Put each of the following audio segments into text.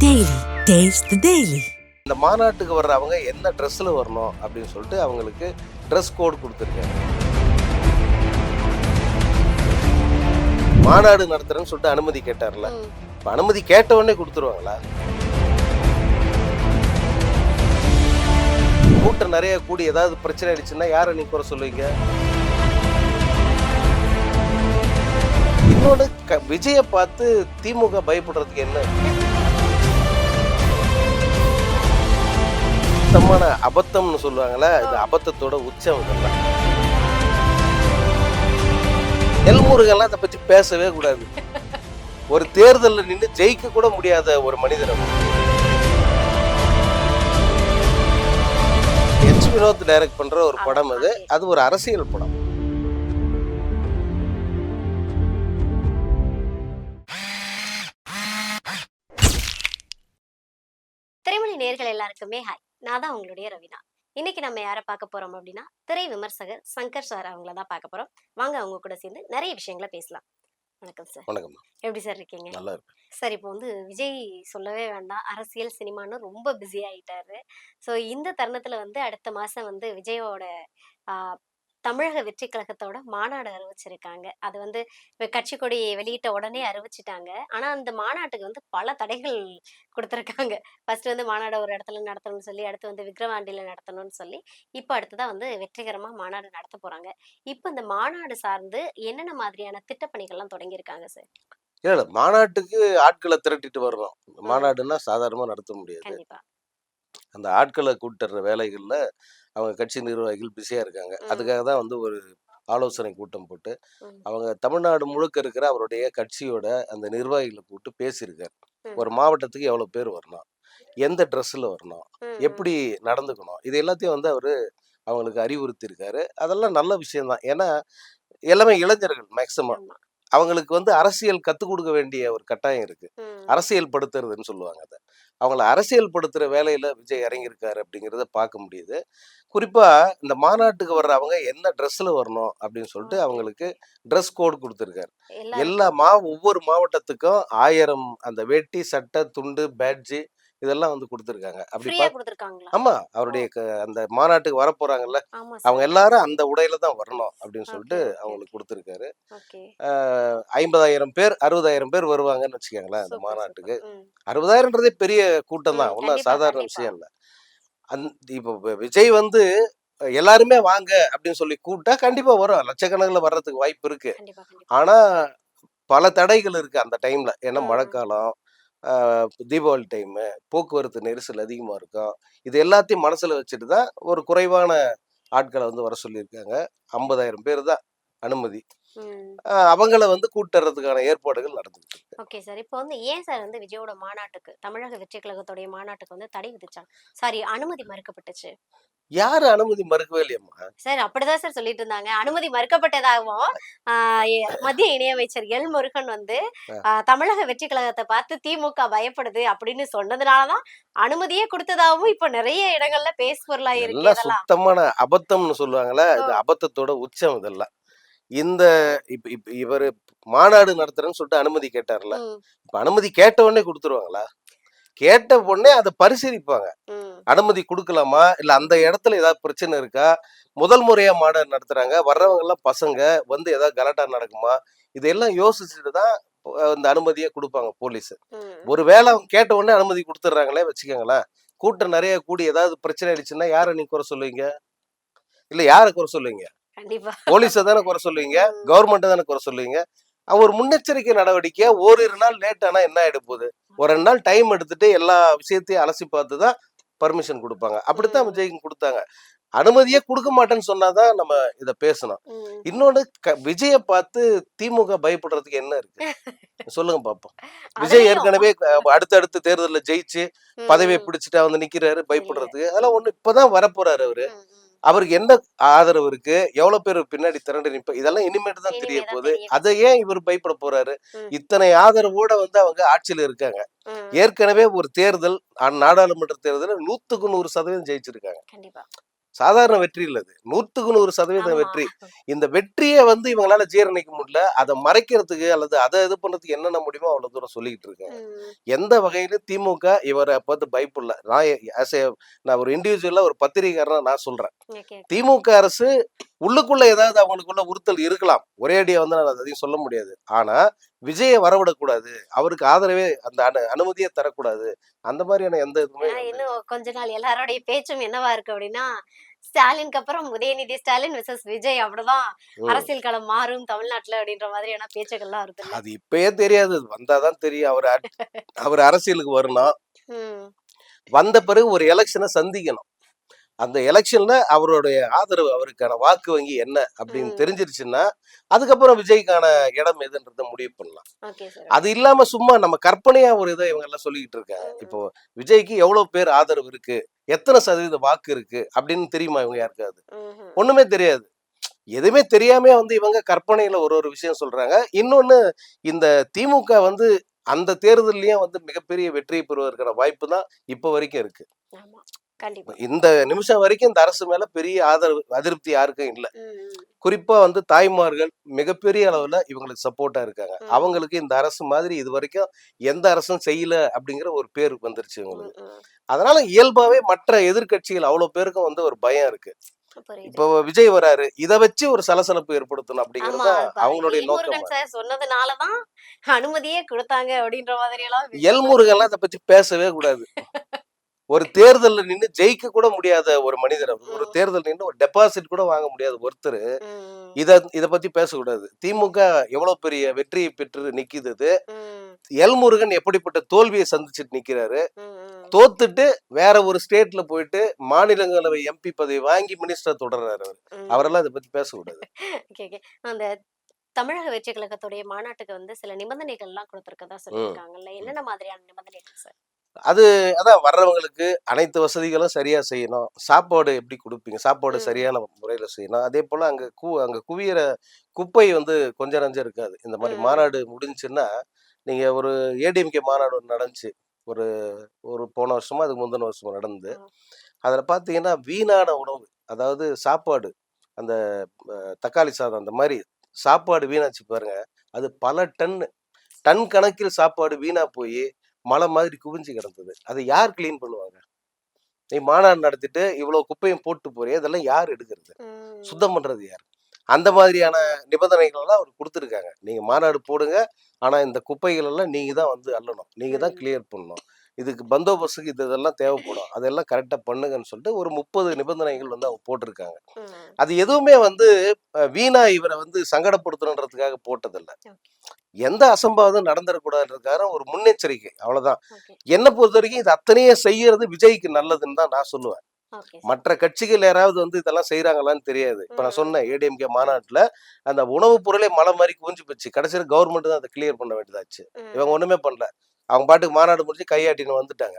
Daily. Taste the Daily. இந்த மாநாட்டுக்கு வர்றவங்க என்ன ட்ரெஸ்ஸில் வரணும் அப்படின்னு சொல்லிட்டு அவங்களுக்கு ட்ரெஸ் கோட் கொடுத்துருக்காங்க. மாநாடு நடத்துறேன்னு சொல்லிட்டு அனுமதி கேட்டார்ல, இப்போ அனுமதி கேட்ட உடனே கொடுத்துருவாங்களா? கூட்டம் நிறைய கூடி ஏதாவது பிரச்சனை ஆயிடுச்சுன்னா யாரை நீ குறை சொல்லுவீங்க? இன்னொன்று விஜயை பார்த்து திமுக பயப்படுறதுக்கு என்ன? சுத்தமான அபத்தம்னு சொல்லுவாங்கல்ல, இது அபத்தத்தோட உச்சம். இதெல்லாம் எல்முருகெல்லாம் அதை பத்தி பேசவே கூடாது. ஒரு தேர்தலில் நின்று ஜெயிக்க கூட முடியாத ஒரு மனிதர். எச் வினோத் டைரக்ட் பண்ற ஒரு படம் அது ஒரு அரசியல் படம். திரைமொழி நேயர்கள் எல்லாருக்குமே ஹாய், நான் தான் உங்களுடைய ரவினா. இன்னைக்கு நம்ம யாரை பார்க்க போறோம் அப்படின்னா, திரை விமர்சகர் சங்கர் சார் அவங்கள தான் பார்க்க போறோம். வாங்க அவங்க கூட சேர்ந்து நிறைய விஷயங்களை பேசலாம். வணக்கம் சார். வணக்கம். எப்படி சார் இருக்கீங்க? நல்லா இருக்கு சார். இப்போ விஜய் சொல்லவே வேண்டாம், அரசியல் சினிமான்னு ரொம்ப பிஸி ஆயிட்டாரு. ஸோ இந்த தருணத்துல அடுத்த மாசம் விஜயோட தமிழக வெற்றி கழகத்தோட மாநாடு அறிவிச்சிருக்காங்க. அது கட்சி கொடி வெளியிட்ட உடனே அறிவிச்சிட்டாங்க. ஆனா அந்த மாநாட்டுக்கு பல தடைகள் கொடுத்துருக்காங்க. ஃபர்ஸ்ட் மாநாடு ஒரு இடத்துல நடத்தணும்னு சொல்லி, அடுத்து விக்கிரவாண்டியில நடத்தணும்னு சொல்லி, இப்போ அடுத்ததா வெற்றிகரமா மாநாடு நடத்த போறாங்க. இப்போ இந்த மாநாடு சார்ந்து என்னென்ன மாதிரியான திட்டப்பணிகள்லாம் தொடங்கியிருக்காங்க சார்? இல்ல, மாநாட்டுக்கு ஆட்களை திரட்டிட்டு வரணும். மாநாடுன்னா சாதாரணமா நடத்த முடியாது. கண்டிப்பா. அந்த ஆட்களை கூட்டுற வேலைகள்ல அவங்க கட்சி நிர்வாகிகள் பிஸியா இருக்காங்க. அதுக்காக தான் ஒரு ஆலோசனை கூட்டம் போட்டு அவங்க தமிழ்நாடு முழுக்க இருக்கிற அவருடைய கட்சியோட அந்த நிர்வாகிகளை கூப்பிட்டு பேசியிருக்காரு. ஒரு மாவட்டத்துக்கு எவ்வளவு பேர் வரணும், எந்த ட்ரெஸ்ல வரணும், எப்படி நடந்துக்கணும், இது எல்லாத்தையும் அவரு அவங்களுக்கு அறிவுறுத்தி இருக்காரு. அதெல்லாம் நல்ல விஷயம்தான். ஏன்னா எல்லாமே இளைஞர்கள் மேக்சிமம். அவங்களுக்கு அரசியல் கத்துக் கொடுக்க வேண்டிய ஒரு கட்டாயம் இருக்கு. அரசியல் படுத்துறதுன்னு சொல்லுவாங்க. அதை அவங்கள அரசியல் படுத்துற வேலையில விஜய் இறங்கியிருக்காரு அப்படிங்கிறத பார்க்க முடியுது. குறிப்பா இந்த மாநாட்டுக்கு வர்றவங்க என்ன ட்ரெஸ்ல வரணும் அப்படின்னு சொல்லிட்டு அவங்களுக்கு ட்ரெஸ் கோட் கொடுத்துருக்காரு. ஒவ்வொரு மாவட்டத்துக்கும் 1000 அந்த வேட்டி, சட்டை, துண்டு, பேட்ஜ் இதெல்லாம் கொடுத்துருக்காங்க. அப்படி ஆமா, அவருடைய அந்த மாநாட்டுக்கு வர போறாங்கல்ல, அவங்க எல்லாரும் அந்த உடையில தான் வரணும் அப்படின்னு சொல்லிட்டு அவங்களுக்கு கொடுத்துருக்காரு. 50,000 பேர் 60,000 பேர் வருவாங்கன்னு வச்சுக்கோங்களேன் அந்த மாநாட்டுக்கு. 60,000ன்றதே பெரிய கூட்டம் தான், ஒன்றும் சாதாரண விஷயம் இல்லை. இப்போ விஜய் எல்லாருமே வாங்க அப்படின்னு சொல்லி கூப்பிட்டா கண்டிப்பா வரும், லட்சக்கணக்கில் வர்றதுக்கு வாய்ப்பு இருக்கு. ஆனா பல தடைகள் இருக்கு அந்த டைம்ல. ஏன்னா மழைக்காலம், தீபாவளி டைமு, போக்குவரத்து நெரிசல் அதிகமா இருக்கும். இது எல்லாத்தையும் மனசுல வச்சுட்டு தான் ஒரு குறைவான ஆட்களை வர சொல்லியிருக்காங்க. 50,000 பேர் தான் அனுமதி. அவங்கள கூட்டுறதுக்கான ஏற்பாடுகள் நடந்துட்டு இருக்கு. Okay sir. இப்போ ஏன் சார் விஜயோட மாநாட்டுக்கு, தமிழக வெற்றி கழகத்துடைய மாநாட்டுக்கு தடை விதிச்சாங்க? சாரி, அனுமதி மறுக்கப்பட்டுச்சு. யாரு அனுமதி மறுக்கவே இல்லையம்மா சார். அப்படிதான் சார் சொல்லிட்டு இருந்தாங்க. அனுமதி மறுக்கப்பட்டதாகவும் மத்திய இணையமைச்சர் எல் முருகன் தமிழக வெற்றி கழகத்தை பார்த்து திமுக பயப்படுது அப்படின்னு சொன்னதுனாலதான் அனுமதியே கொடுத்ததாகவும் இப்ப நிறைய இடங்கள்ல பேசுபொருளா இருக்கு. சுத்தமான அபத்தம்னு சொல்லுவாங்கல்ல, இது அபத்தத்தோட உச்சம். இதெல்லாம் இவரு மாநாடு நடத்துறேன்னு சொல்லிட்டு அனுமதி கேட்டார்ல, இப்ப அனுமதி கேட்ட உடனே கொடுத்துருவாங்களா? கேட்ட உடனே அதை பரிசீலிப்பாங்க. அனுமதி கொடுக்கலாமா, இல்ல அந்த இடத்துல ஏதாவது பிரச்சனை இருக்கா, முதல் முறையா மாநாடு நடத்துறாங்க, வர்றவங்க எல்லாம் பசங்க, ஏதாவது கலாட்டா நடக்குமா, இதெல்லாம் யோசிச்சுட்டு தான் இந்த அனுமதியை கொடுப்பாங்க போலீஸ். ஒருவேளை அவங்க கேட்ட உடனே அனுமதி கொடுத்துட்றாங்களே வச்சுக்கோங்களேன், கூட்டம் நிறைய கூடி ஏதாவது பிரச்சனை ஆயிடுச்சுன்னா யாரை நீ குறை சொல்லுவீங்க? இல்ல யாரை குறை சொல்லுவீங்க? போலீஸை தானே குறை சொல்லுவீங்க, கவர்மெண்ட்டை தானே குறை சொல்லுவீங்க. ஒரு முன்னெச்சரிக்கை நடவடிக்கையா ஓரிரு நாள் லேட் ஆனா என்ன ஆயிட போகுது? ஒரு 2 நாள் டைம் எடுத்துட்டு எல்லா விஷயத்தையும் அலசி பார்த்துதான் பர்மிஷன் கொடுப்பாங்க. அப்படித்தான் விஜய்க்கு கொடுத்தாங்க. அனுமதியே கொடுக்க மாட்டேன்னு சொன்னாதான் நம்ம இத பேசணும். இன்னொன்னு, விஜயை பார்த்து திமுக பயப்படுறதுக்கு என்ன இருக்கு சொல்லுங்க பாப்போம். விஜய் ஏற்கனவே அடுத்தடுத்து தேர்தலில் ஜெயிச்சு பதவியை பிடிச்சிட்டு நிக்கிறாரு, பயப்படுறதுக்கு அதெல்லாம் ஒண்ணு. இப்பதான் வரப்போறாரு அவரு. அவருக்கு என்ன ஆதரவு இருக்கு, எவ்வளவு பேர் பின்னாடி திரண்டு நிற்ப, இதெல்லாம் இனிமேட்டு தான் தெரிய போகுது. அதை ஏன் இவர் பயப்பட போறாரு? இத்தனை ஆதரவோட அவங்க ஆட்சியில இருக்காங்க. ஏற்கனவே ஒரு தேர்தல், நாடாளுமன்ற தேர்தல் 100% ஜெயிச்சிருக்காங்க. சாதாரண வெற்றி இல்ல அது. 100% ஆமா. வெற்றி. இந்த வெற்றிய வந்து இவங்களால ஜீரணிக்க முடியல. அத மறைக்கிறதுக்கு அல்லது அத இது பண்றதுக்கு என்னென்ன முடியுமோ அவ்வளோ தூரம் சொல்லிக்கிட்டு இருக்காங்க. ம். எந்த வகையிலும் திமுக இவர பார்த்து பயப்படல. நான் ஒரு இண்டிவிஜுவலா ஒரு பத்திரிகையாளரா நான் சொல்றேன். Okay, okay. திமுக அரசு உள்ளுக்குள்ள ஏதாவது அவங்களுக்குள்ள உறுத்தல் இருக்கலாம். ஒரே அடியா வந்து நான் அதையும் சொல்ல முடியாது. ஆனா, விஜய வரவிடக்கூடாது. அவருக்கு ஆதரவே அந்த அனுமதியே தரக்கூடாது. அந்த மாதிரியான எந்த இதுவுமே ஏன்னா வந்து இன்னும் கொஞ்ச நாள் எல்லாருடைய பேச்சும் என்னவா இருக்கு அப்படின்னா, ஸ்டாலினுக்கு அப்புறம் உதயநிதி ஸ்டாலின் வெர்சஸ் விஜய் அப்படிதான் ம். அரசியல் களம் மாறும் தமிழ்நாட்டுல அப்படின்ற மாதிரியான பேச்சுக்கள்லாம் வருதுல்ல. அது இப்பயே தெரியாது. வந்தா தான் தெரியும். அவரு அரசியலுக்கு வரணும். ம். வந்த பிறகு ஒரு எலக்ஷன சந்திக்கணும். அந்த எலக்ஷன்ல அவருடைய ஆதரவு, அவருக்கான வாக்கு வங்கி என்ன அப்படின்னு ம். தெரிஞ்சிருச்சுன்னா, அதுக்கப்புறம் விஜய்க்கான இடம் எதுன்றத முடிவு பண்ணலாம். Okay sir. அது இல்லாம சும்மா நம்ம கற்பனையா ஒரு இத இவங்கெல்லாம் சொல்லிக்கிட்டு இருக்காங்க. இப்போ ம். விஜய்க்கு எவ்வளவு பேர் ஆதரவு இருக்கு? எத்தன சதவீத வாக்கு இருக்கு? அப்படின்னு தெரியுமா இவங்க யாருக்காவது? ம்ஹ்ம். ஒண்ணுமே தெரியாது. எதுவுமே தெரியாமயே வந்து இவங்க கற்பனையில ஒரு ஒரு விஷயம் சொல்றாங்க. இன்னொன்னு இந்த திமுக வந்து அந்த தேர்தல்லயும் வந்து மிகப்பெரிய வெற்றி பெறுவதற்கான வாய்ப்பு தான் இப்ப வரைக்கும் இருக்கு. ஆமா. கண்டிப்பா. இந்த நிமிஷம் வரைக்கும் இந்த அரசு மேல பெரிய ஆதரவு, அதிருப்தி யாருக்கும் இல்ல. ம். குறிப்பா வந்து தாய்மார்கள் மிகப்பெரிய அளவுல இவங்களுக்கு சப்போர்ட்டா இருக்காங்க. ம். அவங்களுக்கு இந்த அரசு மாதிரி இதுவரைக்கும் எந்த அரசும் செய்யல அப்படிங்கிற ஒரு பேர் வந்துருச்சு ம். இவங்களுக்கு. ம். அதனால இயல்பாவே மற்ற எதிர்க்கட்சிகள் அவ்வளோ பேருக்கும் வந்து ஒரு பயம் இருக்கு. புரியுது. இப்போ விஜய் வராரு. இத வச்சு ஒரு சலசலப்பு ஏற்படுத்தணும் அப்படிங்கிறது ஆமா. தான் இப்ப அவங்களுடைய எல் முருகன் நோக்கமா இருக்கு. சார் சொன்னதுனால தான் அனுமதியே குடுத்தாங்க அப்படின்ற மாதிரியெல்லாம் எல் விஷயம்லாம் முருகன்லாம் இத பத்தி பேசவே கூடாது. ஒரு தேர்தல்ல நின்னு ஜெயிக்க கூட முடியாத ஒரு மனிதர் அவர். ஒரு ம். தேர்தல் நின்னு ஒரு டெபாசிட் கூட வாங்க முடியாத ஒருத்தரு ம். இத பத்தி பேசக்கூடாது. திமுக எவ்வளவு பெரிய வெற்றியை பெற்று நிக்குது அது. ம். எல் முருகன் எப்படிப்பட்ட தோல்வியை சந்திச்சுட்டு நிக்கிறாரு. ம். தோத்துட்டு வேற ஒரு ஸ்டேட்ல போயிட்டு மாநிலங்களவை எம்பி பதவி வாங்கி மினிஸ்டரா தொடர்றாரு அவரு. ம். அவரெல்லாம் இத பத்தி பேசக்கூடாது. Okay, okay. அந்த தமிழக வெற்றி கழகத்துடைய மாநாட்டுக்கு வந்து சில நிபந்தனைகள்லாம் குடுத்திருக்கதா ம். சொல்லியிருக்காங்கல்ல. ம். என்னென்ன மாதிரியான நிபந்தனைகள் சார்? அது அதான் வர்றவங்களுக்கு அனைத்து வசதிகளும் சரியா செய்யணும். சாப்பாடு எப்படி குடுப்பீங்க? சாப்பாடு ம். சரியான முறையில செய்யணும். அதேபோல அங்க குவியிற குப்பை வந்து கொஞ்சம் நஞ்சம் இருக்காது. இந்த மாரி ம். மாநாடு முடிஞ்சுச்சுன்னா, நீங்க ஒரு ஏடிஎம்கே மாநாடு ஒண்ணு நடந்துச்சு. ஒரு ஒரு போன வருஷமோ, அதுக்கு முந்தின வருஷமோ நடந்தது. ம். அதுல பார்த்தீங்கன்னா, வீணான உணவு. அதாவது சாப்பாடு. அந்த தக்காளி சாதம் அந்த மாரி சாப்பாடு வீணாச்சு பாருங்க. அது பல டன் கணக்கில் சாப்பாடு வீணா போயி, மலை மாதிரி குவிஞ்சு கிடந்தது. அத யார் கிளீன் பண்ணுவாங்க? நீ மாநாடு நடத்திட்டு இவ்ளோ குப்பையும் போட்டு போறியே, இதெல்லாம் யார் எடுக்கிறது? ம். சுத்தம் பண்றது யார்? அந்த மாதிரியான நிபந்தனைகள்லாம் அவருக்கு குடுத்துருக்காங்க. நீங்க மாநாடு போடுங்க. ஆனா இந்த குப்பைகள் எல்லாம் நீங்க தான் வந்து அள்ளணும். நீங்க தான் ம். கிளியர் பண்ணணும். இதுக்கு பந்தோபஸ்துக்கு இதெல்லாம் தேவைப்படும். அதெல்லாம் கரெக்ட்டா பண்ணுங்கன்னு சொல்லிட்டு ஒரு 30 நிபந்தனைகள் வந்து அவங்க போட்டிருக்காங்க. ம். அது எதுவுமே வந்து வீணா இவர வந்து சங்கடப்படுத்தணுன்றதுக்காக போட்டதல்ல. ஓகே. எந்த அசம்பாவிதம் நடந்துறக்கூடாதுன்றதுக்காக ஒரு முன்னெச்சரிக்கை. அவ்வளோதான். ஓகே. என்ன பொறுத்தவரைக்கும் இது அத்தனையும் செய்யறது விஜய்க்கு நல்லதுன்னு தான் நான் சொல்லுவேன். Okay sir. மற்ற கட்சிகள் யாராவது வந்து இதெல்லாம் செய்றாங்களான்னு தெரியாது. இப்ப நான் ம். சொன்னேன் ஏடிஎம்கே மாநாட்டுல அந்த உணவுப் பொருளே மலை மாரி குவிஞ்சு போச்சு. கடைசியில கவர்மெண்ட் தான் அத கிளியர் பண்ண வேண்டியதாச்சு. இவங்க ம். ஒண்ணுமே பண்ணல. அவங்க பாட்டுக்கு மாநாடு முடிஞ்சு கையாட்டின்னு வந்துட்டாங்க.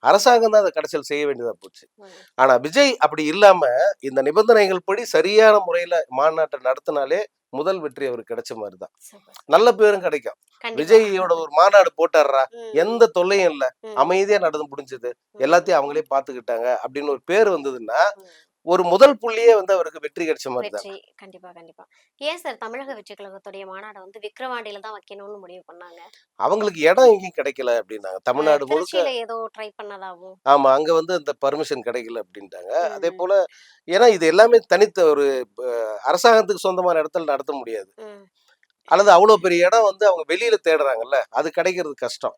அரசாங்கம் தான் அத கடைசியில செய்ய வேண்டியதா போச்சு. ம். ஆனா விஜய் அப்படி இல்லாம இந்த நிபந்தனைகள் படி சரியான முறையில மாநாட்ட நடத்தினாலே முதல் வெற்றி அவருக்கு கிடைச்ச மாரி தான். சூப்பர். நல்ல பேரும் கிடைக்கும். கண்டிப்பா. விஜய்யோட ஒரு மாநாடு போட்டார்றா, ம். எந்த தொல்லையும் இல்ல. ம். அமைதியா நடந்து முடிஞ்சது. ம். எல்லாத்தையும் அவங்களே பார்த்துக்கிட்டாங்க அப்படின்னு ஒரு பேர் வந்ததுன்னா, ம். ஒரு முதல் புள்ளியே வந்து அவருக்கு வெற்றி கிடைச்ச மாரி வெற்றி. தானே. கண்டிப்பா, கண்டிப்பா. ஏன் சார் தமிழக வெற்றி கழகத்துடைய மாநாட வந்து விக்கிரவாண்டியில தான் வைக்கணும்னு முடிவு பண்ணாங்க? அவங்களுக்கு இடம் எங்கேயும் கிடைக்கல அப்படின்னாங்க. தமிழ்நாடு முழுக்க திருச்சியில ஏதோ ட்ரை பண்ணதாவும். ஆமா. அங்க வந்து அந்த பர்மிஷன் கிடைக்கல அப்படின்ட்டாங்க. ம். அதேபோல ஏன்னா இது எல்லாமே தனித்த ஒரு ப அரசாங்கத்துக்கு சொந்தமான இடத்துல நடத்த முடியாது. ம். அல்லது அவ்வளோ பெரிய இடம் வந்து அவங்க வெளியில தேடுறாங்கல்ல, அது கிடைக்கிறது கஷ்டம்.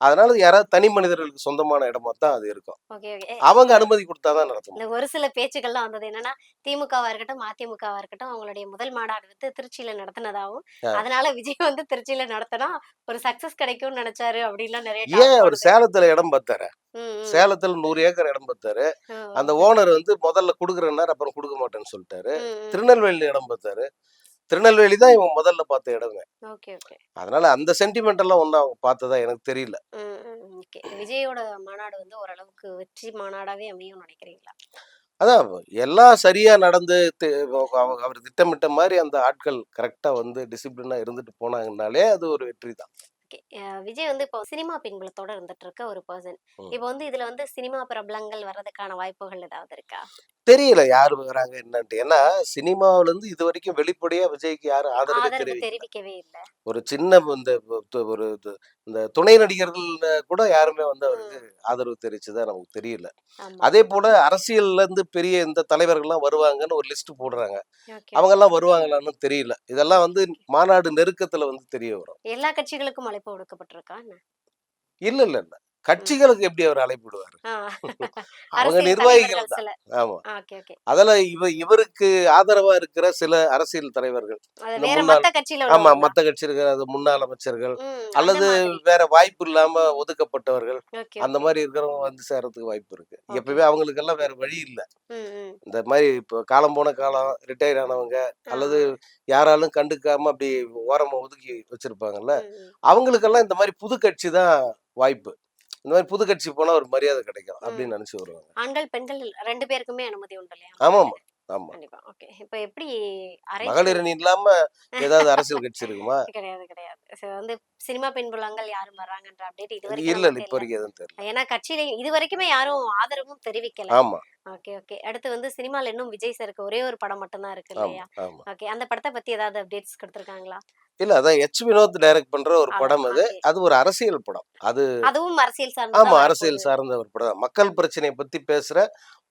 அதனால யாராவது தனி மனிதர்களுக்கு சொந்தமான இடமா தான் அது இருக்கும். Okay, okay. அவங்க அனுமதி குடுத்தா தான் நடத்த இந்த முடியும். ஒரு சில பேச்சுக்கள்லாம் வந்தது என்னன்னா, திமுகவா இருக்கட்டும், அதிமுகவா இருக்கட்டும், அவங்களுடைய முதல் மாநாடு வந்து திருச்சியில நடத்தினதாவும், அ அதனால விஜய் வந்து திருச்சியில நடத்தினா ஒரு சக்சஸ் கிடைக்கும்னு நெனச்சாரு அப்படின்லாம் நெறைய ஏன் டாக் அவரு ஓடுது. சேலத்துல இடம் பாத்தாரே? ம், ம். சேலத்துல 100 ஏக்கர் இடம் பாத்தாரு. அந்த ஓ! ஓனர் வந்து முதல்ல குடுக்குறேன்னாரு, அப்புறம் குடுக்க மாட்டேன்னு சொல்ட்டாரு. ம், ம். திருநெல்வேலில இடம் பாத்தாரு. திருநெல்வேலி தான் இவன் முதல்ல பார்த்த இடமே. Okay, okay. அதனால அந்த சென்டிமெண்ட் எல்லாம் ஒண்ணும் அவங்க பார்த்ததா எனக்கு தெரியல. ம், ம். ஓகே. விஜயோட மாநாடு வந்து ஓரளவுக்கு வெற்றி மாநாடாவே அமையும்னு நெனைக்கிறீங்களா? அதான் எல்லாம் சரியா நடந்து அவர் திட்டமிட்ட மாரி அந்த ஆட்கள் கரெக்ட்டா வந்து டிசிப்ளினா இருந்துட்டு போனாங்கன்னாலே அது ஒரு வெற்றி தான். ஓகே. விஜய் வந்து இப்போ சினிமா பின்புலத்தோட இருந்துட்டு இருக்க ஒரு பெர்சன். ம். இப்போ வந்து இதுல வந்து சினிமா பிரபலங்கள் வர்றதுக்கான வாய்ப்புகள் ஏதாவது இருக்கா? தெரியல யாரு வராங்க என்னன்ட்டு. ஏன்னா சினிமாவுல இருந்து இது வரைக்கும் வெளிப்படையா விஜய்க்கு யாரும் ஆதரவே ஆதரவு தெரிவிக்கல. தெரிவிக்கவே இல்ல. ஒரு சின்ன இந்த ஒரு இந்த துணை நடிகர்கள் கூட யாருமே வந்து அவருக்கு ம். ஆதரவு தெரிவிச்சதா நமக்கு தெரியல. ஆமா. அதே போல அரசியல்ல இருந்து பெரிய இந்த தலைவர்கள்லாம் வருவாங்கன்னு ஒரு லிஸ்ட் போடுறாங்க. Okay, okay. அவங்கெல்லாம் வருவாங்களான்னு தெரியல. இதெல்லாம் வந்து ஓகே. மாநாடு நெருக்கத்துல வந்து தெரிய வரும். எல்லா கட்சிகளுக்கும் அழைப்பு விடுக்கப்பட்டிருக்கா என்ன? இல்ல, இல்ல, இல்ல. ம். கட்சிகளுக்கு எப்படி அவர் அழைப்பு விடுவாரு? ஆ. அவங்க அரசியல் நிர்வாகிகள் தலைவர்கள் தான். சில. ஆமா. Okay, okay. அதுல இவருக்கு ஆதரவா இருக்கிற சில அரசியல் தலைவர்கள், அது இந்த வேற முன்னாள் மத்த கட்சியில ஆமா உள்ளவங்களா? மத்த கட்சி இருக்கிற அது முன்னாள் அமைச்சர்கள், அந்த அல்லது மாதிரி. வேற வாய்ப்பு இல்லாம ஒதுக்கப்பட்டவர்கள், ஓகே, அந்த ஓகே. மாரி இருக்கிறவங்க வந்து சேர்றதுக்கு வாய்ப்பு இருக்கு. ஓகே, எப்பவுமே ஓகே. அவங்களுக்கெல்லாம் வேற வழி இல்ல. ம், ம். இந்த மாரி இப்போ காலம் போன காலம், ரிட்டயர் ஆனவங்க, ஆ, அல்லது ஆ. யாராலும் கண்டுக்காம அப்படி ஓரமா ஒதுக்கி வச்சிருப்பாங்கல்ல, ம், ம். அவங்களுக்கெல்லாம் இந்த மாரி புது கட்சி தான் வாய்ப்பு. இந்த மாரி புது கட்சி போனா ஒரு மரியாதை கிடைக்கும் ம். அப்படின்னு நெனச்சு வருவாங்க. ஆண்கள், பெண்கள் 2 பேருக்குமே அனுமதி உண்டு இல்லையா ஆமாமா. மகளிர்? ஆமா. கண்டிப்பா. ஓகே. இப்ப எப்படி அரேஞ்ச் மகளிர் அணி இல்லாம ஏதாவது அரசியல் கட்சி இருக்குமா? கிடையாது, கிடையாது. வந்து சினிமா பின்புலங்கள் யாரும் வர்றாங்கன்ற அப்டேட் இல்ல, இதுவரைக்கும் இல்ல. நமக்கு இப்ப இல்ல. வரைக்கும் எதுவும் தெரியல. ஏன்னா கட்சியில இதுவரைக்குமே யாரும் ஆதரவும் தெரிவிக்கல. ஆமா, ஓகே, ஓகே. அடுத்து வந்து சினிமால இன்னும் விஜய் சாருக்கு ஒரே ஒரு படம் மட்டும் தான் இருக்கு ஆமா, இல்லையா? ஆமா. ஓகே. அந்த படத்த பத்தி ஏதாவது அப்டேட்ஸ் குடுத்துருக்காங்களா? இல்ல அதான் வினோத் டைரக்ட் பண்ற ஒரு படம் அது. ஓகே. அது ஒரு அரசியல் படம். அது அதுவும் அரசியல் சார்ந்து ஆமா தான் அரசியல் வரப்போகுது. சார்ந்த ஒரு படம். மக்கள் பிரச்சனைய பத்தி பேசுற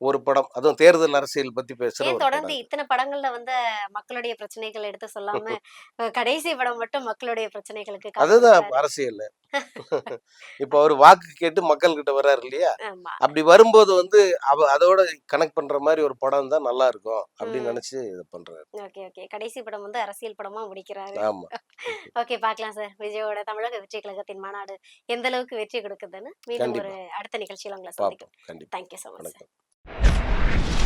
ஒரு படம். அதுவும் தேர்தல் அரசியல் பத்தி பேசுற ஏன் ஒரு தொடர்ந்து படம் அது. இத்தன படங்கள்ல வந்து மக்களுடைய பிரச்சனைகள் எடுத்து சொல்லாம, கடைசி படம் மட்டும் மக்களுடைய பிரச்சனைகளுக்கு கால் அதுதான் குடுக்குறாரு? அரசியல். இப்ப அவரு வாக்கு கேட்டு மக்கள் கிட்ட வர்றாரு இல்லையா? ஆமா. அப்படி வரும்போது வந்து அதோட கனெக்ட் பண்ற மாரி ஒரு படம் தான் நல்லா இருக்கும். அப்படின்னு ம். நெனச்சு இத பண்றாரு. Okay, okay. கடைசி படம் வந்து அரசியல் படமா முடிக்கிறாரு. ஆமா. ஓகே, பார்க்கலாம் சார். விஜயோட தமிழக வெற்றி கழகத்தின் மாநாடு எந்த அளவுக்கு வெற்றி கொடுக்குதுன்னு மீண்டும் ஒரு கண்டிப்பா. அடுத்த நிகழ்ச்சியில உங்கள பார்ப்போம். சந்திக்கிறேன். கண்டிப்பா. Thank you so much sir. வணக்கம்.